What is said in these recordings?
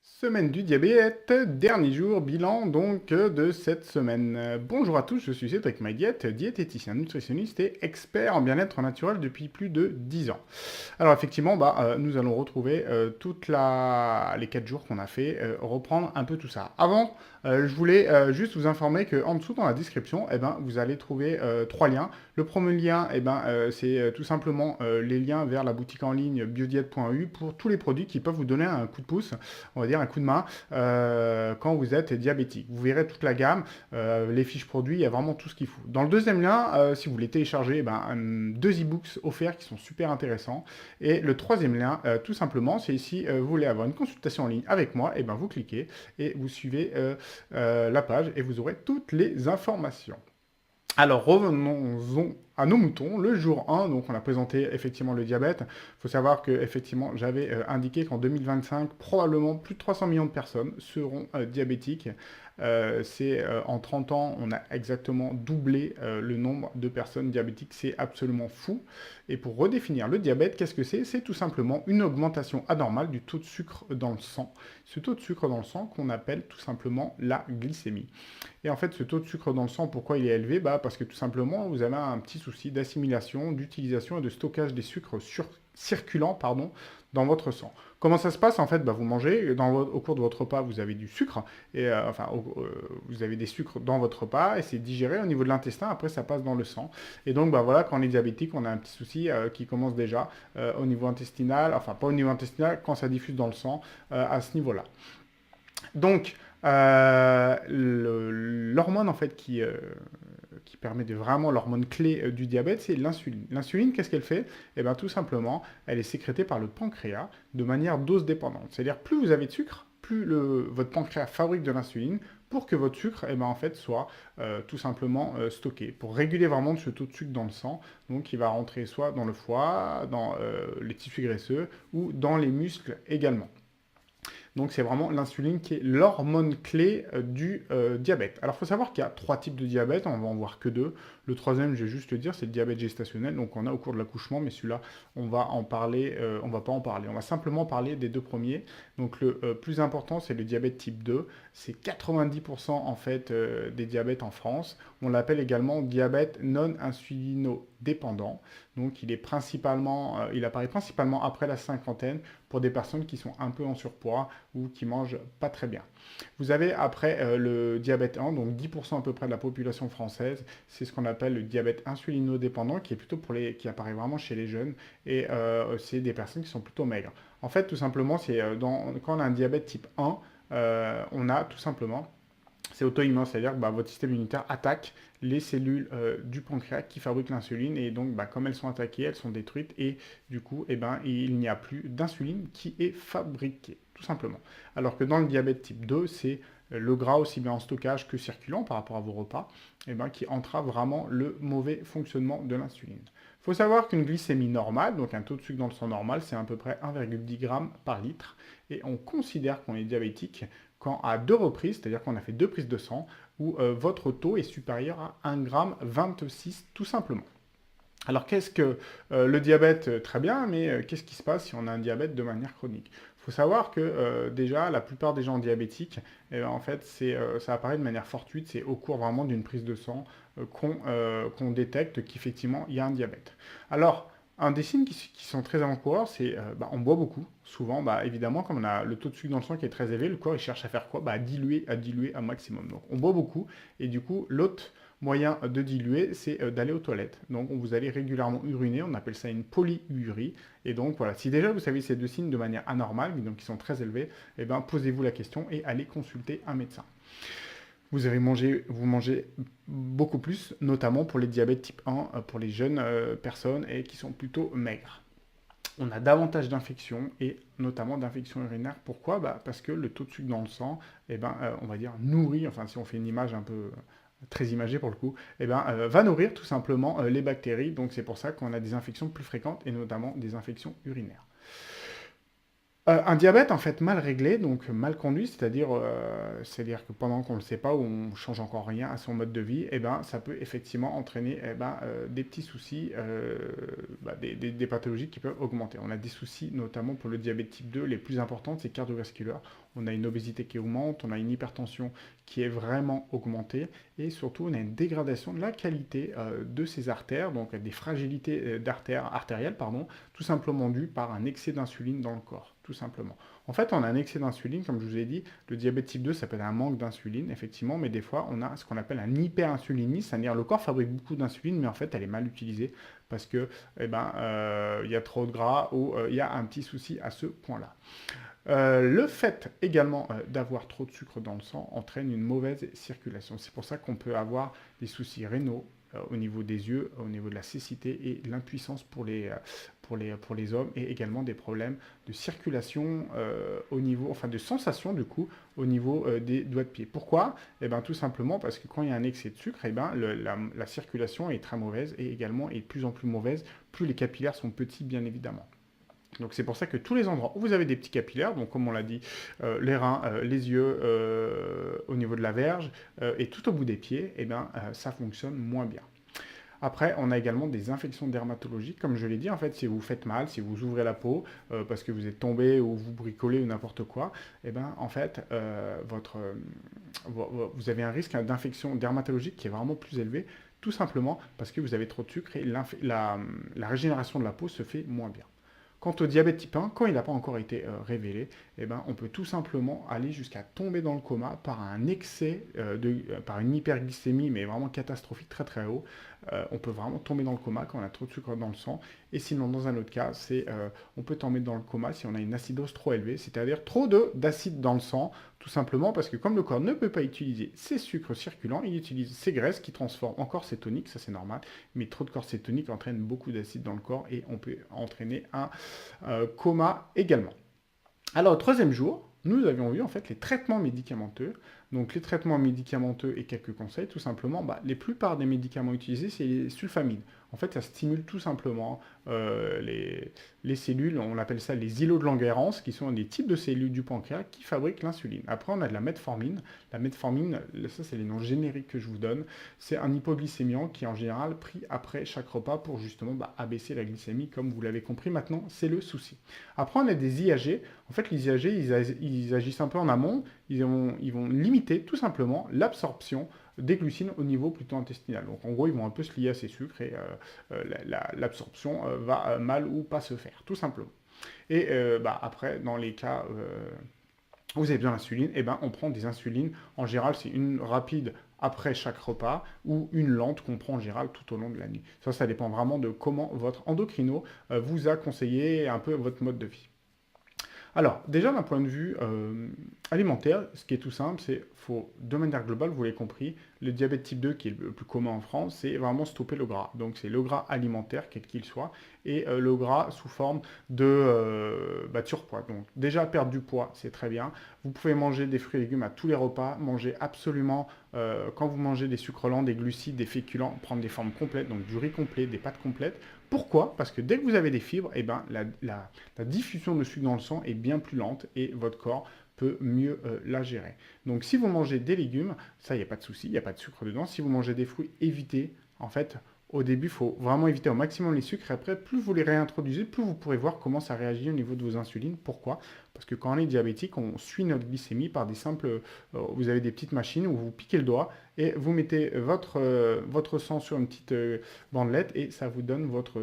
Semaine du diabète, dernier jour, bilan donc de cette semaine. Bonjour à tous, je suis Cédric Maillet, diététicien, nutritionniste et expert en bien-être naturel depuis plus de 10 ans. Alors effectivement, nous allons retrouver les 4 jours qu'on a fait, reprendre un peu tout ça. Avant, je voulais juste vous informer qu'en dessous dans la description, vous allez trouver 3 liens. Le premier lien, c'est tout simplement les liens vers la boutique en ligne biodiète.eu pour tous les produits qui peuvent vous donner un coup de pouce, on va dire un coup de main, quand vous êtes diabétique. Vous verrez toute la gamme, les fiches produits, il y a vraiment tout ce qu'il faut. Dans le deuxième lien, si vous voulez télécharger, 2 e-books offerts qui sont super intéressants. Et le troisième lien, tout simplement, c'est si vous voulez avoir une consultation en ligne avec moi, vous cliquez et vous suivez la page et vous aurez toutes les informations. Alors revenons à nos moutons. Le jour 1, donc on a présenté effectivement le diabète. Il faut savoir que effectivement j'avais indiqué qu'en 2025, probablement plus de 300 millions de personnes seront diabétiques. En 30 ans, on a exactement doublé le nombre de personnes diabétiques. C'est absolument fou. Et pour redéfinir le diabète, qu'est-ce que c'est? C'est tout simplement une augmentation anormale du taux de sucre dans le sang. Ce taux de sucre dans le sang qu'on appelle tout simplement la glycémie. Et en fait, ce taux de sucre dans le sang, pourquoi il est élevé? Parce que tout simplement, vous avez un petit souci d'assimilation, d'utilisation et de stockage des sucres circulants dans votre sang. Comment ça se passe? En fait, vous mangez, au cours de votre repas, vous avez du sucre, vous avez des sucres dans votre repas, et c'est digéré au niveau de l'intestin, après ça passe dans le sang. Et donc, voilà, quand on est diabétique, on a un petit souci qui commence déjà au niveau intestinal, enfin pas au niveau intestinal, quand ça diffuse dans le sang, à ce niveau-là. Donc, l'hormone en fait qui permet de vraiment l'hormone clé du diabète, c'est l'insuline. L'insuline, qu'est-ce qu'elle fait? Eh bien, tout simplement, elle est sécrétée par le pancréas de manière dose dépendante. C'est-à-dire, plus vous avez de sucre, plus votre pancréas fabrique de l'insuline pour que votre sucre, en fait, soit tout simplement stocké. Pour réguler vraiment ce taux de sucre dans le sang, donc il va rentrer soit dans le foie, dans les tissus graisseux ou dans les muscles également. Donc c'est vraiment l'insuline qui est l'hormone clé du diabète. Alors il faut savoir qu'il y a 3 types de diabète, on va en voir que 2. Le troisième, je vais juste le dire, c'est le diabète gestationnel, donc on a au cours de l'accouchement, mais celui-là, on va en parler, on va pas en parler. On va simplement parler des 2 premiers. Donc le plus important, c'est le diabète type 2. C'est 90% en fait des diabètes en France. On l'appelle également diabète non insulinodépendant. Donc il apparaît principalement après la cinquantaine pour des personnes qui sont un peu en surpoids ou qui mangent pas très bien. Vous avez après le diabète 1, donc 10% à peu près de la population française, c'est ce qu'on appelle le diabète insulinodépendant, qui est plutôt qui apparaît vraiment chez les jeunes, et c'est des personnes qui sont plutôt maigres. En fait, tout simplement, quand on a un diabète type 1, on a tout simplement c'est auto-immun, c'est-à-dire que votre système immunitaire attaque les cellules du pancréas qui fabriquent l'insuline et donc comme elles sont attaquées, elles sont détruites et du coup il n'y a plus d'insuline qui est fabriquée, tout simplement. Alors que dans le diabète type 2, c'est le gras aussi bien en stockage que circulant par rapport à vos repas, qui entrave vraiment le mauvais fonctionnement de l'insuline. Il faut savoir qu'une glycémie normale, donc un taux de sucre dans le sang normal, c'est à peu près 1,10 g par litre. Et on considère qu'on est diabétique quand à 2 reprises, c'est-à-dire qu'on a fait 2 prises de sang, où votre taux est supérieur à 1,26 g tout simplement. Alors qu'est-ce que le diabète? Très bien, mais qu'est-ce qui se passe si on a un diabète de manière chronique? Il faut savoir que déjà, la plupart des gens diabétiques, en fait, ça apparaît de manière fortuite, c'est au cours vraiment d'une prise de sang qu'on détecte qu'effectivement, il y a un diabète. Alors, un des signes qui sont très avant-coureurs, c'est on boit beaucoup. Souvent, évidemment, comme on a le taux de sucre dans le sang qui est très élevé, le corps il cherche à faire quoi? À diluer un maximum. Donc on boit beaucoup et du coup, l'autre moyen de diluer, c'est d'aller aux toilettes. Donc vous allez régulièrement uriner, on appelle ça une polyurie. Et donc voilà, si déjà vous savez ces 2 signes de manière anormale, donc qui sont très élevés, posez-vous la question et allez consulter un médecin. Vous mangez beaucoup plus, notamment pour les diabètes type 1, pour les jeunes personnes et qui sont plutôt maigres. On a davantage d'infections et notamment d'infections urinaires. Pourquoi? Parce que le taux de sucre dans le sang, on va dire, nourrit, enfin si on fait une image un peu très imagée pour le coup, va nourrir tout simplement les bactéries. Donc c'est pour ça qu'on a des infections plus fréquentes et notamment des infections urinaires. Un diabète en fait mal réglé, donc mal conduit, c'est-à-dire que pendant qu'on ne le sait pas ou on change encore rien à son mode de vie, eh ben, ça peut effectivement entraîner des petits soucis, des pathologies qui peuvent augmenter. On a des soucis notamment pour le diabète type 2, les plus importantes, c'est cardiovasculaire. On a une obésité qui augmente, on a une hypertension qui est vraiment augmentée et surtout on a une dégradation de la qualité de ces artères, donc des fragilités d'artères artérielles, pardon, tout simplement dû par un excès d'insuline dans le corps, tout simplement. En fait, on a un excès d'insuline, comme je vous ai dit, le diabète type 2, ça peut être un manque d'insuline, effectivement, mais des fois, on a ce qu'on appelle un hyperinsulinisme, c'est-à-dire le corps fabrique beaucoup d'insuline, mais en fait, elle est mal utilisée parce que, y a trop de gras ou il y a un petit souci à ce point-là. Le fait également d'avoir trop de sucre dans le sang entraîne une mauvaise circulation. C'est pour ça qu'on peut avoir des soucis rénaux au niveau des yeux, au niveau de la cécité et l'impuissance pour les hommes et également des problèmes de circulation au niveau, enfin de sensation du coup, au niveau des doigts de pied. Pourquoi? Eh bien tout simplement parce que quand il y a un excès de sucre, eh ben, la circulation est très mauvaise et également est de plus en plus mauvaise, plus les capillaires sont petits bien évidemment. Donc c'est pour ça que tous les endroits où vous avez des petits capillaires, donc comme on l'a dit, les reins, les yeux, au niveau de la verge et tout au bout des pieds, eh ben, ça fonctionne moins bien. Après, on a également des infections dermatologiques, comme je l'ai dit, en fait, si vous faites mal, si vous ouvrez la peau parce que vous êtes tombé ou vous bricolez ou n'importe quoi, eh ben, en fait, vous avez un risque d'infection dermatologique qui est vraiment plus élevé, tout simplement parce que vous avez trop de sucre et la régénération de la peau se fait moins bien. Quant au diabète type 1, quand il n'a pas encore été révélé, eh ben, on peut tout simplement aller jusqu'à tomber dans le coma par un excès, par une hyperglycémie, mais vraiment catastrophique, très très haut. On peut vraiment tomber dans le coma quand on a trop de sucre dans le sang. Et sinon, dans un autre cas, on peut tomber dans le coma si on a une acidose trop élevée, c'est-à-dire trop d'acide dans le sang, tout simplement parce que comme le corps ne peut pas utiliser ses sucres circulants, il utilise ses graisses qui transforment en corps cétonique, ça c'est normal, mais trop de corps cétonique entraîne beaucoup d'acide dans le corps et on peut entraîner un coma également. Alors, au troisième jour, nous avions vu en fait les traitements médicamenteux. Donc, les traitements médicamenteux et quelques conseils, tout simplement, les plupart des médicaments utilisés, c'est les sulfamides. En fait, ça stimule tout simplement les cellules, on appelle ça les îlots de Langerhans, qui sont des types de cellules du pancréas qui fabriquent l'insuline. Après, on a de la metformine. La metformine, ça c'est les noms génériques que je vous donne. C'est un hypoglycémiant qui est en général pris après chaque repas pour justement abaisser la glycémie, comme vous l'avez compris maintenant, c'est le souci. Après, on a des IAG. En fait, les IAG, ils agissent un peu en amont. Ils vont limiter tout simplement l'absorption des glucides au niveau plutôt intestinal. Donc en gros, ils vont un peu se lier à ces sucres et l'absorption va mal ou pas se faire, tout simplement. Et après, dans les cas où vous avez besoin d'insuline, eh ben, on prend des insulines. En général, c'est une rapide après chaque repas ou une lente qu'on prend en général tout au long de la nuit. Ça dépend vraiment de comment votre endocrino vous a conseillé un peu votre mode de vie. Alors, déjà d'un point de vue alimentaire, ce qui est tout simple, c'est faut, de manière globale, vous l'avez compris, le diabète type 2 qui est le plus commun en France, c'est vraiment stopper le gras. Donc c'est le gras alimentaire, quel qu'il soit, et le gras sous forme de surpoids. Donc déjà perdre du poids, c'est très bien. Vous pouvez manger des fruits et légumes à tous les repas, manger absolument, quand vous mangez des sucres lents, des glucides, des féculents, prendre des formes complètes, donc du riz complet, des pâtes complètes. Pourquoi? Parce que dès que vous avez des fibres, eh ben, la diffusion de sucre dans le sang est bien plus lente et votre corps peut mieux la gérer. Donc si vous mangez des légumes, ça, il n'y a pas de souci, il n'y a pas de sucre dedans. Si vous mangez des fruits, évitez. En fait, au début, il faut vraiment éviter au maximum les sucres. Et après, plus vous les réintroduisez, plus vous pourrez voir comment ça réagit au niveau de vos insulines. Pourquoi? Parce que quand on est diabétique, on suit notre glycémie par des simples... vous avez des petites machines où vous piquez le doigt et vous mettez votre sang sur une petite bandelette et ça vous donne votre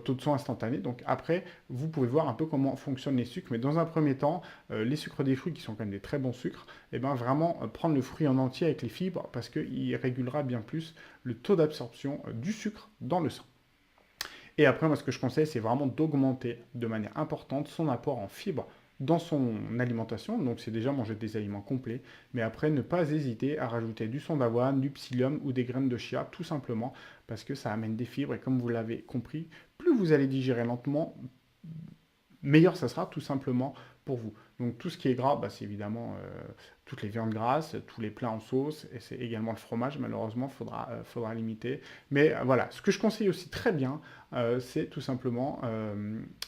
taux de sang instantané. Donc après, vous pouvez voir un peu comment fonctionnent les sucres. Mais dans un premier temps, les sucres des fruits, qui sont quand même des très bons sucres, et bien vraiment prendre le fruit en entier avec les fibres parce qu'il régulera bien plus le taux d'absorption du sucre dans le sang. Et après, moi, ce que je conseille, c'est vraiment d'augmenter de manière importante son apport en fibres dans son alimentation. Donc, c'est déjà manger des aliments complets. Mais après, ne pas hésiter à rajouter du son d'avoine, du psyllium ou des graines de chia, tout simplement parce que ça amène des fibres. Et comme vous l'avez compris, plus vous allez digérer lentement, meilleur ça sera tout simplement pour vous. Donc tout ce qui est gras, bah, c'est évidemment toutes les viandes grasses, tous les plats en sauce, et c'est également le fromage, malheureusement, faudra limiter. Mais voilà, ce que je conseille aussi très bien, c'est tout simplement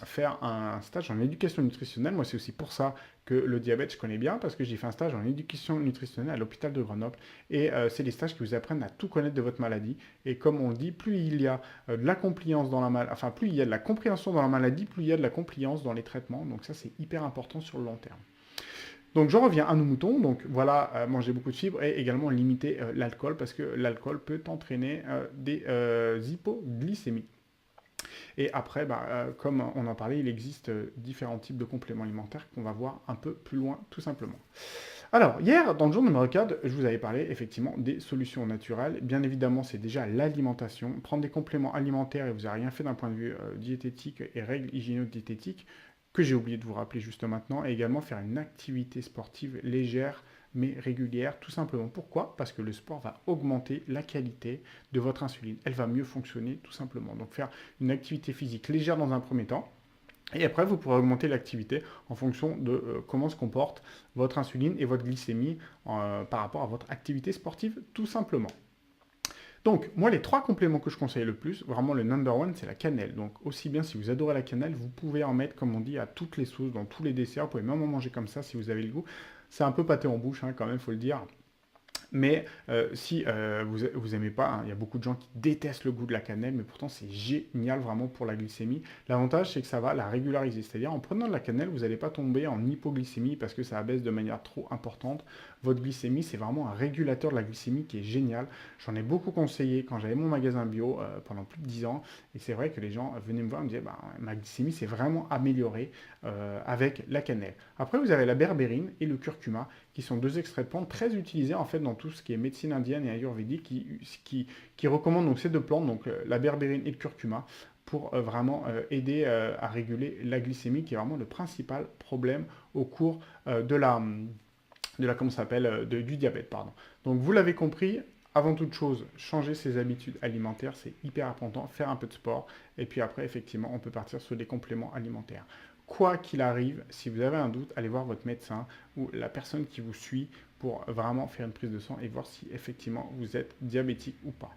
faire un stage en éducation nutritionnelle. Moi, c'est aussi pour ça que le diabète, je connais bien, parce que j'ai fait un stage en éducation nutritionnelle à l'hôpital de Grenoble. Et c'est des stages qui vous apprennent à tout connaître de votre maladie. Et comme on le dit, plus il y a de la compliance dans la maladie, enfin, plus il y a de la compréhension dans la maladie, plus il y a de la compliance dans les traitements. Donc ça, c'est hyper important sur le long terme. Donc je reviens à nos moutons, donc voilà, manger beaucoup de fibres et également limiter l'alcool parce que l'alcool peut entraîner des hypoglycémies. Et après, bah, comme on en parlait, il existe différents types de compléments alimentaires qu'on va voir un peu plus loin tout simplement. Alors, hier, dans le jour numéro 4, je vous avais parlé effectivement des solutions naturelles. Bien évidemment, c'est déjà l'alimentation. Prendre des compléments alimentaires et vous n'avez rien fait d'un point de vue diététique et règles hygiéno-diététiques, que j'ai oublié de vous rappeler juste maintenant, et également faire une activité sportive légère mais régulière, tout simplement. Pourquoi? Parce que le sport va augmenter la qualité de votre insuline. Elle va mieux fonctionner, tout simplement. Donc faire une activité physique légère dans un premier temps, et après, vous pourrez augmenter l'activité en fonction de comment se comporte votre insuline et votre glycémie par rapport à votre activité sportive, tout simplement. Donc, moi, les 3 compléments que je conseille le plus, vraiment le number one, c'est la cannelle. Donc, aussi bien si vous adorez la cannelle, vous pouvez en mettre, comme on dit, à toutes les sauces, dans tous les desserts. Vous pouvez même en manger comme ça si vous avez le goût. C'est un peu pâté en bouche, hein, quand même, il faut le dire. Mais si vous aimez pas, hein, il y a beaucoup de gens qui détestent le goût de la cannelle, mais pourtant c'est génial vraiment pour la glycémie. L'avantage, c'est que ça va la régulariser. C'est-à-dire en prenant de la cannelle, vous n'allez pas tomber en hypoglycémie parce que ça abaisse de manière trop importante votre glycémie. C'est vraiment un régulateur de la glycémie qui est génial. J'en ai beaucoup conseillé quand j'avais mon magasin bio pendant plus de 10 ans. Et c'est vrai que les gens venaient me voir et me disaient bah, ma glycémie s'est vraiment améliorée avec la cannelle. Après, vous avez la berbérine et le curcuma qui sont 2 extraits de plantes très utilisés en fait dans tout ce qui est médecine indienne et ayurvédique qui recommandent donc ces 2 plantes, donc la berbérine et le curcuma, pour vraiment aider à réguler la glycémie qui est vraiment le principal problème au cours comment ça s'appelle, du diabète, pardon. Donc vous l'avez compris, avant toute chose, changer ses habitudes alimentaires, c'est hyper important, faire un peu de sport, et puis après, effectivement, on peut partir sur des compléments alimentaires. Quoi qu'il arrive, si vous avez un doute, allez voir votre médecin ou la personne qui vous suit pour vraiment faire une prise de sang et voir si effectivement vous êtes diabétique ou pas.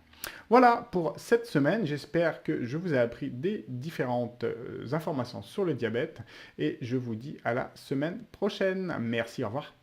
Voilà pour cette semaine, j'espère que je vous ai appris des différentes informations sur le diabète et je vous dis à la semaine prochaine. Merci, au revoir.